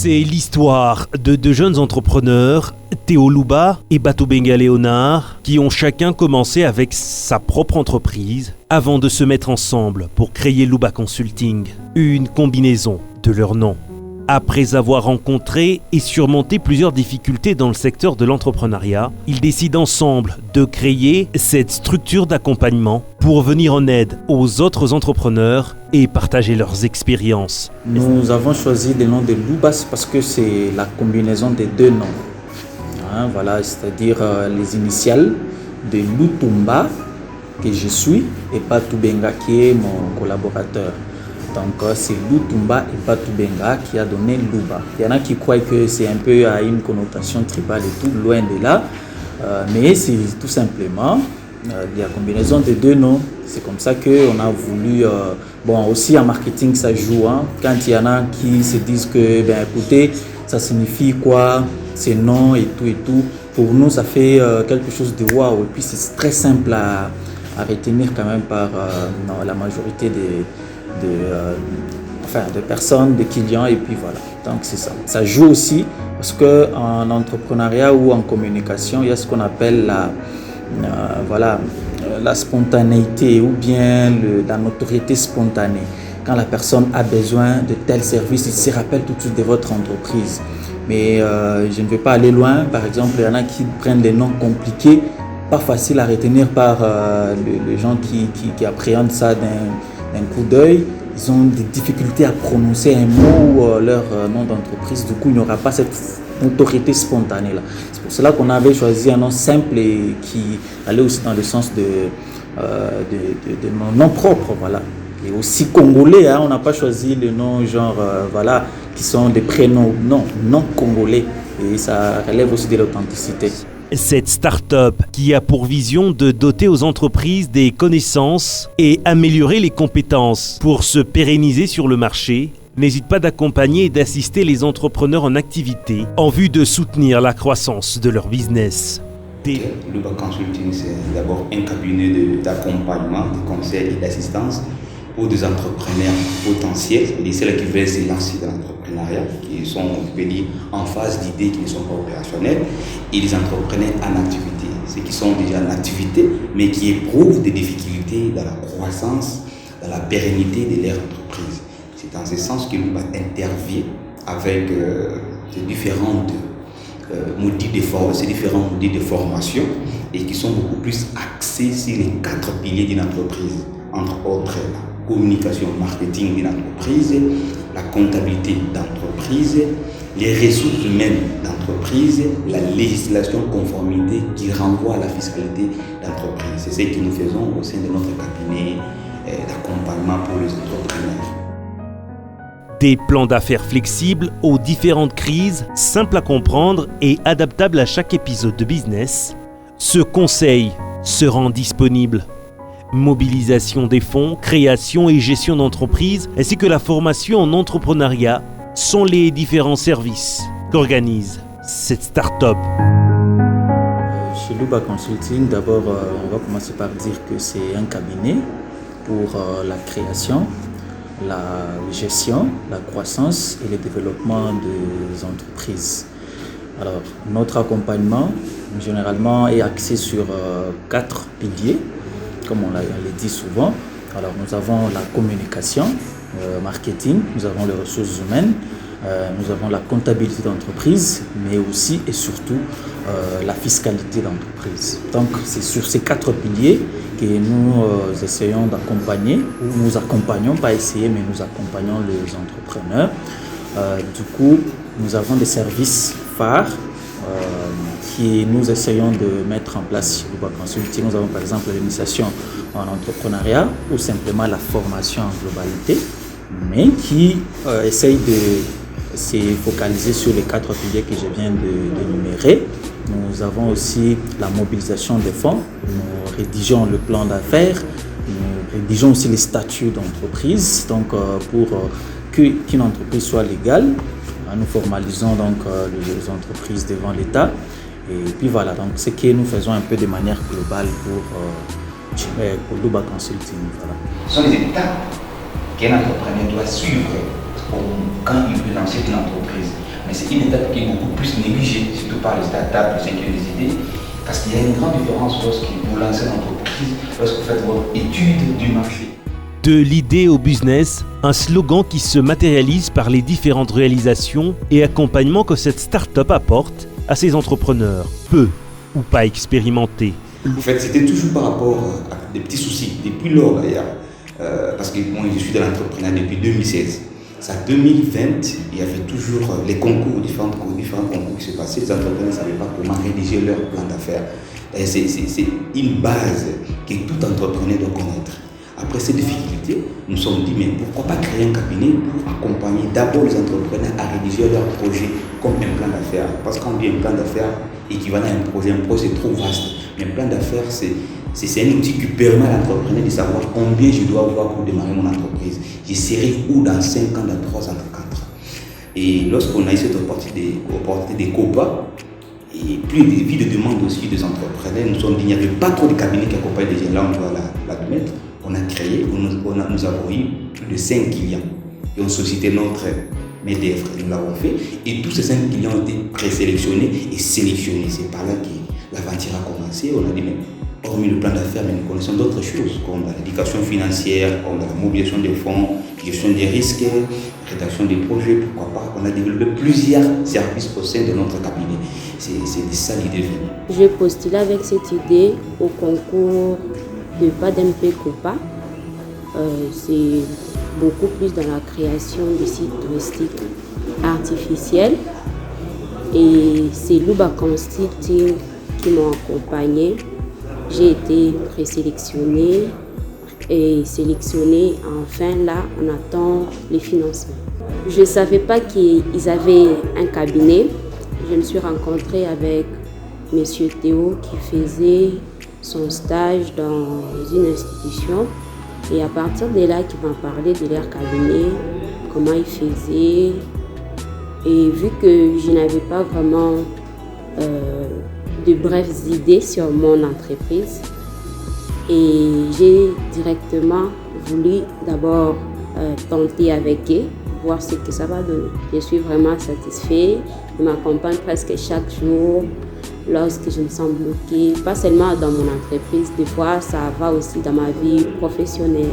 C'est l'histoire de deux jeunes entrepreneurs, Théo Louba et Batobenga Léonard, qui ont chacun commencé avec sa propre entreprise avant de se mettre ensemble pour créer Louba Consulting, une combinaison de leurs noms. Après avoir rencontré et surmonté plusieurs difficultés dans le secteur de l'entrepreneuriat, ils décident ensemble de créer cette structure d'accompagnement pour venir en aide aux autres entrepreneurs et partager leurs expériences. Nous avons choisi le nom de Louba parce que c'est la combinaison des deux noms. Voilà, c'est-à-dire les initiales de Lutumba, que je suis, et Batubenga, qui est mon collaborateur. Donc c'est Lutumba et Batubenga qui a donné Louba. Il y en a qui croient que c'est un peu à une connotation tribale et tout, loin de là. Mais c'est tout simplement la combinaison des deux noms. C'est comme ça qu'on a voulu... bon, aussi en marketing, ça joue. Quand il y en a qui se disent que, écoutez, ça signifie quoi, ces noms et tout. Pour nous, ça fait quelque chose de waouh. Et puis c'est très simple à retenir quand même par la majorité de personnes, de clients, et puis voilà. Donc c'est ça. Ça joue aussi parce qu'en entrepreneuriat ou en communication, il y a ce qu'on appelle la spontanéité ou bien la notoriété spontanée. Quand la personne a besoin de tel service, il se rappelle tout de suite de votre entreprise. Mais je ne vais pas aller loin. Par exemple, il y en a qui prennent des noms compliqués, pas faciles à retenir par les gens qui appréhendent ça d'un coup d'œil. Ils ont des difficultés à prononcer un mot ou leur nom d'entreprise. Du coup, il n'y aura pas cette notoriété spontanée là. C'est pour cela qu'on avait choisi un nom simple et qui allait aussi dans le sens de mon nom propre, voilà. Et aussi congolais, on n'a pas choisi le nom genre qui sont des prénoms, non congolais, et ça relève aussi de l'authenticité. Cette start-up qui a pour vision de doter aux entreprises des connaissances et améliorer les compétences pour se pérenniser sur le marché, n'hésite pas d'accompagner et d'assister les entrepreneurs en activité en vue de soutenir la croissance de leur business. Louba Consulting, c'est d'abord un cabinet d'accompagnement, de conseil et d'assistance pour des entrepreneurs potentiels, et celles qui veulent se lancer dans l'entrepreneuriat, qui sont, on peut dire, en phase d'idées qui ne sont pas opérationnelles, et les entrepreneurs en activité, ceux qui sont déjà en activité, mais qui éprouvent des difficultés dans la croissance, dans la pérennité de leur entreprise. C'est dans ce sens que Louba intervient avec ces différents modèles de formation et qui sont beaucoup plus axés sur les 4 piliers d'une entreprise, entre autres la communication, marketing d'une entreprise, la comptabilité d'entreprise, les ressources humaines d'entreprise, la législation conformité qui renvoie à la fiscalité d'entreprise. C'est ce que nous faisons au sein de notre cabinet d'accompagnement pour les entrepreneurs. Des plans d'affaires flexibles aux différentes crises, simples à comprendre et adaptables à chaque épisode de business. Ce conseil se rend disponible. Mobilisation des fonds, création et gestion d'entreprise, ainsi que la formation en entrepreneuriat sont les différents services qu'organise cette start-up. Chez Louba Consulting, d'abord, on va commencer par dire que c'est un cabinet pour la création, la gestion, la croissance et le développement des entreprises. Alors, notre accompagnement, généralement, est axé sur 4 piliers, comme on le dit souvent. Alors, nous avons la communication, marketing, nous avons les ressources humaines, nous avons la comptabilité d'entreprise, mais aussi et surtout la fiscalité d'entreprise. Donc, c'est sur ces 4 piliers que nous essayons d'accompagner, ou nous accompagnons, pas essayer, mais nous accompagnons les entrepreneurs. Du coup, nous avons des services phares qui nous essayons de mettre en place chez Louba Consulting. Nous avons par exemple l'initiation en entrepreneuriat ou simplement la formation en globalité, mais qui essaye de se focaliser sur les 4 piliers que je viens d'énumérer. Nous avons aussi la mobilisation des fonds. Nous rédigeons le plan d'affaires. Nous rédigeons aussi les statuts d'entreprise. Donc, pour qu'une entreprise soit légale, nous formalisons donc les entreprises devant l'État. Et puis voilà, donc ce que nous faisons un peu de manière globale pour Louba Consulting. Voilà. Ce sont les étapes qu'un entrepreneur doit suivre quand il veut lancer une entreprise. Mais c'est une étape qui est beaucoup plus négligée, surtout par les startups, les gens qui ont des idées, parce qu'il y a une grande différence lorsque vous lancez une entreprise, lorsque vous faites votre étude du marché. De l'idée au business, un slogan qui se matérialise par les différentes réalisations et accompagnements que cette start-up apporte à ses entrepreneurs, peu ou pas expérimentés. En fait, c'était toujours par rapport à des petits soucis, depuis lors d'ailleurs, parce que moi je suis dans l'entrepreneuriat depuis 2016. C'est en 2020, il y avait toujours les concours, différents concours qui se passaient. Les entrepreneurs ne savaient pas comment rédiger leur plan d'affaires. C'est une base que tout entrepreneur doit connaître. Après ces difficultés, nous nous sommes dit, mais pourquoi pas créer un cabinet pour accompagner d'abord les entrepreneurs à rédiger leur projet comme un plan d'affaires. Parce qu'on dit un plan d'affaires équivalent à un projet c'est trop vaste. Mais un plan d'affaires, c'est un outil qui permet à l'entrepreneur de savoir combien je dois avoir pour démarrer mon entreprise. Je serai où dans 5 ans, dans 3 ans, dans 4 ans. Et lorsqu'on a eu cette opportunité des COPA, et plus de vie de demande aussi des entrepreneurs, nous sommes dit qu'il n'y avait pas trop de cabinets qui accompagnent les gens, là on doit l'admettre. On a créé, nous avons eu plus de 5 clients et on sollicitait notre main d'œuvre. Nous l'avons fait et tous ces 5 clients ont été présélectionnés et sélectionnés. C'est par là que l'aventure a commencé. On a dit, mais hormis le plan d'affaires, mais nous connaissons d'autres choses comme l'éducation financière, comme la mobilisation des fonds, gestion des risques, rédaction des projets, pourquoi pas. On a développé plusieurs services au sein de notre cabinet. C'est ça l'idée. J'ai postulé avec cette idée au concours de PADMP COPA. C'est beaucoup plus dans la création de sites touristiques artificiels. Et c'est Luba Consulting qui m'ont accompagné. J'ai été présélectionnée et sélectionnée. Enfin, là, on attend les financements. Je ne savais pas qu'ils avaient un cabinet. Je me suis rencontrée avec M. Théo qui faisait son stage dans une institution. Et à partir de là, qui m'a parlé de leur cabinet, comment ils faisaient. Et vu que je n'avais pas vraiment de brèves idées sur mon entreprise, et j'ai directement voulu d'abord tenter avec eux, voir ce que ça va donner. Je suis vraiment satisfaite. Ils m'accompagnent presque chaque jour lorsque je me sens bloquée, pas seulement dans mon entreprise, des fois ça va aussi dans ma vie professionnelle.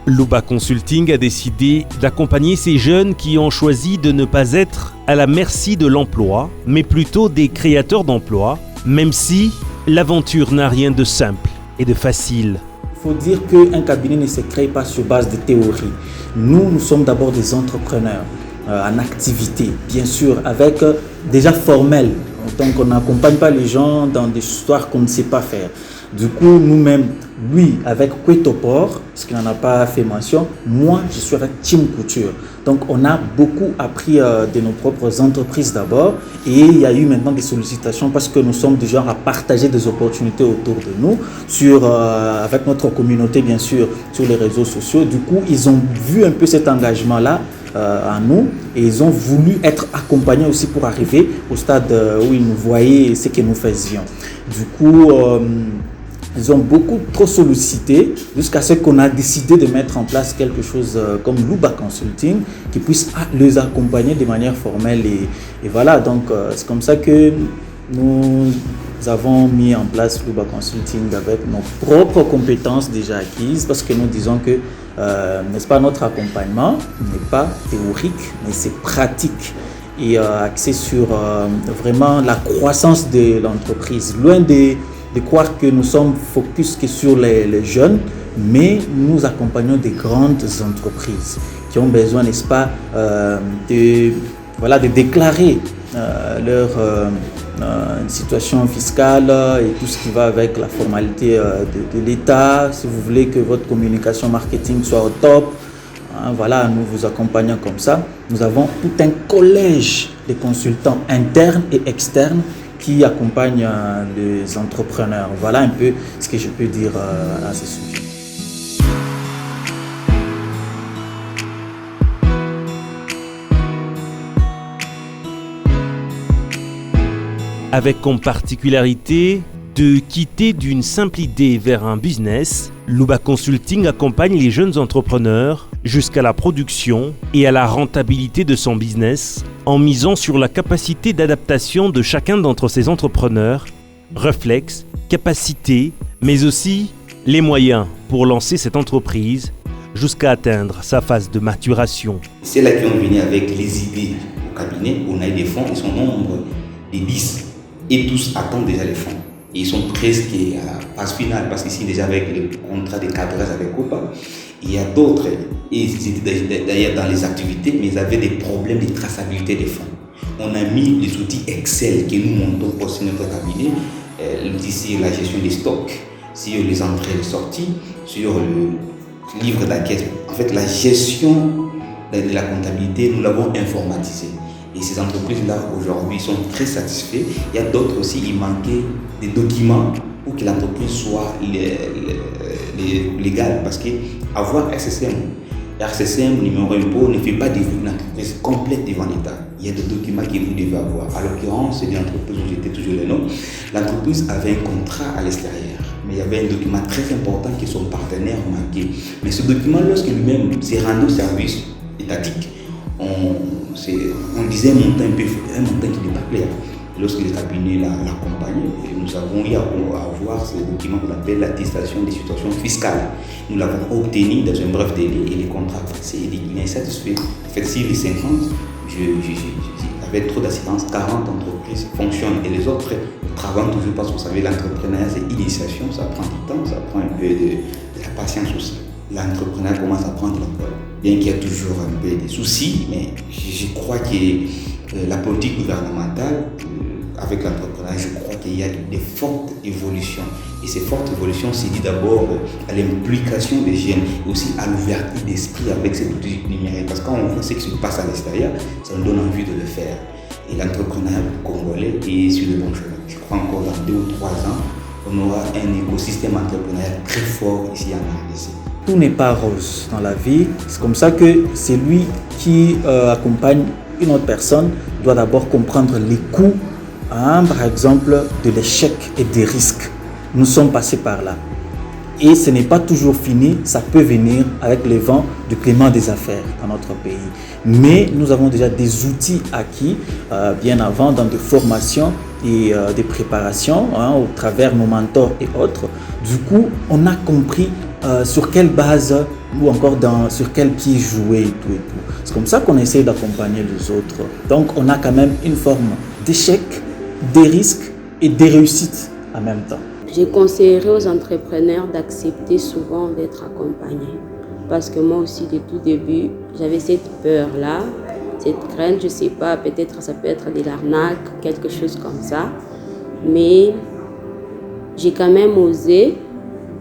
Luba Consulting a décidé d'accompagner ces jeunes qui ont choisi de ne pas être à la merci de l'emploi, mais plutôt des créateurs d'emplois, même si l'aventure n'a rien de simple et de facile. Il faut dire qu'un cabinet ne se crée pas sur base de théorie. Nous sommes d'abord des entrepreneurs en activité, bien sûr, avec déjà formel. Donc on n'accompagne pas les gens dans des histoires qu'on ne sait pas faire. Du coup, nous-mêmes, lui avec Quetopor, parce qu'il n'en a pas fait mention, moi je suis avec Team Couture. Donc on a beaucoup appris de nos propres entreprises d'abord, et il y a eu maintenant des sollicitations parce que nous sommes du genre à partager des opportunités autour de nous, avec notre communauté bien sûr, sur les réseaux sociaux. Du coup, ils ont vu un peu cet engagement-là à nous et ils ont voulu être accompagnés aussi pour arriver au stade où ils nous voyaient ce que nous faisions. Du coup, ils ont beaucoup trop sollicité jusqu'à ce qu'on a décidé de mettre en place quelque chose comme Luba Consulting qui puisse les accompagner de manière formelle et voilà, donc c'est comme ça que nous avons mis en place Luba Consulting avec nos propres compétences déjà acquises parce que nous disons que n'est-ce pas, notre accompagnement n'est pas théorique mais c'est pratique et axé sur vraiment la croissance de l'entreprise, loin de croire que nous sommes focus que sur les jeunes, mais nous accompagnons des grandes entreprises qui ont besoin, n'est-ce pas, de déclarer leur situation fiscale et tout ce qui va avec la formalité de l'État. Si vous voulez que votre communication marketing soit au top, voilà, nous vous accompagnons comme ça. Nous avons tout un collège de consultants internes et externes qui accompagnent les entrepreneurs. Voilà un peu ce que je peux dire à ce sujet. Avec comme particularité de quitter d'une simple idée vers un business, Luba Consulting accompagne les jeunes entrepreneurs jusqu'à la production et à la rentabilité de son business, en misant sur la capacité d'adaptation de chacun d'entre ces entrepreneurs, réflexes, capacités, mais aussi les moyens pour lancer cette entreprise jusqu'à atteindre sa phase de maturation. C'est là qu'on vient avec les idées au cabinet, on a des fonds, ils sont nombre de 10 et tous attendent déjà les fonds. Et ils sont presque à la phase finale parce qu'ici déjà avec le contrat de cadrage avec Copa, il y a d'autres, et ils étaient d'ailleurs dans les activités, mais ils avaient des problèmes de traçabilité des fonds. On a mis les outils Excel que nous montons pour notre cabinet, l'outil sur la gestion des stocks, sur les entrées et les sorties, sur le livre d'enquête. En fait, la gestion de la comptabilité, nous l'avons informatisée. Et ces entreprises-là, aujourd'hui, sont très satisfaits. Il y a d'autres aussi, il manquait des documents pour que l'entreprise soit légale. Parce qu'avoir RCCM numéro impôt ne fait pas de une entreprise complète devant l'État. Il y a des documents que vous devez avoir. À l'occurrence, c'est une entreprise où j'étais toujours le nom. L'entreprise avait un contrat à l'extérieur. Mais il y avait un document très important que son partenaire manquait. Mais ce document, lorsque lui-même s'est rendu au service étatique, on disait un montant qui n'est pas clair. Lorsque le cabinet l'accompagnait, nous avons eu à avoir ce document qu'on appelle l'attestation des situations fiscales. Nous l'avons obtenu dans un bref délai et les contrats passés. Il est insatisfait. En fait, si les 50, avec trop d'assurance, 40 entreprises fonctionnent et les autres travaillent toujours parce que vous savez, l'entrepreneuriat c'est initiation, ça prend du temps, ça prend un peu de la patience aussi. L'entrepreneuriat commence à prendre l'ampleur. Bien qu'il y ait toujours un peu de soucis, mais je crois que la politique gouvernementale, avec l'entrepreneuriat, je crois qu'il y a des fortes évolutions. Et ces fortes évolutions, c'est dit d'abord à l'implication des jeunes, et aussi à l'ouverture d'esprit avec ces outils numériques. Parce que quand on voit ce qui se passe à l'extérieur, ça nous donne envie de le faire. Et l'entrepreneuriat congolais est sur le bon chemin. Je crois encore dans 2 ou 3 ans, on aura un écosystème entrepreneurial très fort ici en RDC. Tout n'est pas rose dans la vie. C'est comme ça que celui qui accompagne une autre personne doit d'abord comprendre les coûts, par exemple, de l'échec et des risques. Nous sommes passés par là. Et ce n'est pas toujours fini, ça peut venir avec les vents du climat des affaires dans notre pays. Mais nous avons déjà des outils acquis bien avant dans des formations et des préparations au travers nos mentors et autres. Du coup, on a compris sur quelle base ou encore sur quel pied jouer et tout. C'est comme ça qu'on essaie d'accompagner les autres. Donc, on a quand même une forme d'échec, des risques et des réussites en même temps. Je conseillerais aux entrepreneurs d'accepter souvent d'être accompagnés. Parce que moi aussi, de tout début, j'avais cette peur-là, cette crainte, je ne sais pas, peut-être ça peut être de l'arnaque, quelque chose comme ça. Mais j'ai quand même osé,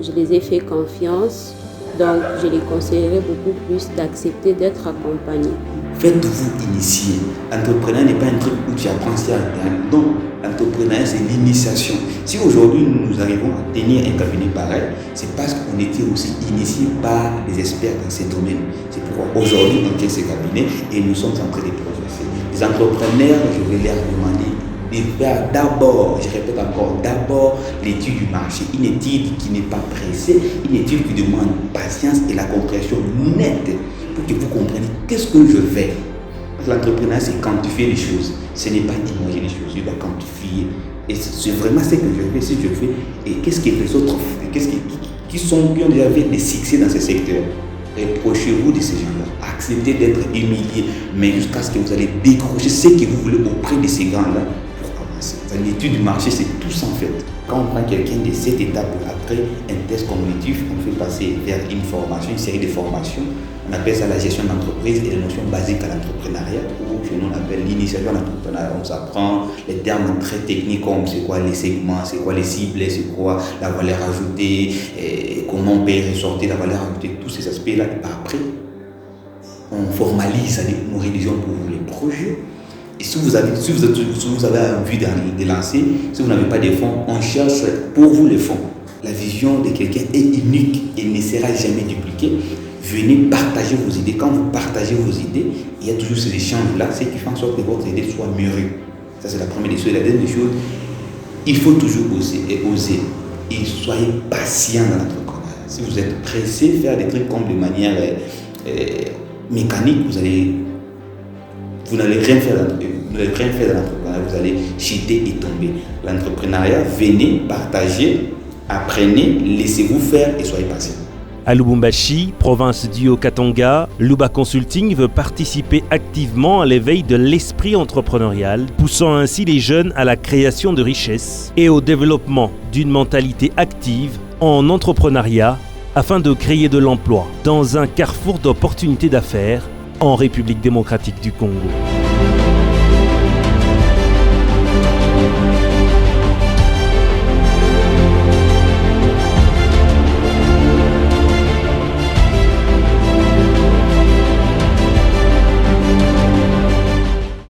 je les ai fait confiance, donc je les conseillerais beaucoup plus d'accepter d'être accompagnés. Faites-vous initier. L'entrepreneuriat n'est pas un truc où tu apprends ça. Non, l'entrepreneuriat c'est l'initiation. Si aujourd'hui nous arrivons à tenir un cabinet pareil, c'est parce qu'on était aussi initiés par des experts dans ces domaines. C'est pourquoi aujourd'hui on tient ce cabinet et nous sommes en train de progresser. Les entrepreneurs, je vais leur demander de faire d'abord, je répète encore, d'abord l'étude du marché. Une étude qui n'est pas pressée, une étude qui demande patience et la compréhension nette pour que vous compreniez qu'est-ce que je fais. L'entrepreneuriat, c'est quantifier les choses. Ce n'est pas imaginer les choses, je dois quantifier. Et c'est vraiment ce que je fais, si je fais. Et qu'est-ce que les autres font, qui ont déjà fait des succès dans ce secteur. Reprochez-vous de ces gens-là. Acceptez d'être humilié, mais jusqu'à ce que vous allez décrocher ce que vous voulez auprès de ces grands-là pour avancer. L'étude du marché, c'est tout ça en fait. Quand on prend quelqu'un de cette étape, après un test cognitif, on fait passer vers une formation, une série de formations. On appelle ça la gestion d'entreprise et les notions basiques à l'entrepreneuriat, ou chez nous on appelle l'initiation à l'entrepreneuriat. On s'apprend les termes très techniques comme c'est quoi les segments, c'est quoi les cibles, c'est quoi la valeur ajoutée, et comment on peut ressortir la valeur ajoutée, tous ces aspects-là. Et après, on formalise nos révisions pour les projets. Et si vous avez envie de lancer, si vous n'avez pas de fonds, on cherche pour vous les fonds. La vision de quelqu'un est unique et ne sera jamais dupliquée. Venez partager vos idées. Quand vous partagez vos idées, il y a toujours ces échanges-là, ce qui fait en sorte que votre idée soit mûrie. Ça, c'est la première des choses. La deuxième chose, il faut toujours oser. Et soyez patient dans l'entrepreneuriat. Si vous êtes pressé, faire des trucs comme de manière mécanique, vous n'allez rien faire dans l'entrepreneuriat, vous allez chuter et tomber. L'entrepreneuriat, venez, partagez, apprenez, laissez-vous faire et soyez patient. À Lubumbashi, province du Haut-Katanga, Luba Consulting veut participer activement à l'éveil de l'esprit entrepreneurial, poussant ainsi les jeunes à la création de richesses et au développement d'une mentalité active en entrepreneuriat afin de créer de l'emploi dans un carrefour d'opportunités d'affaires en République démocratique du Congo.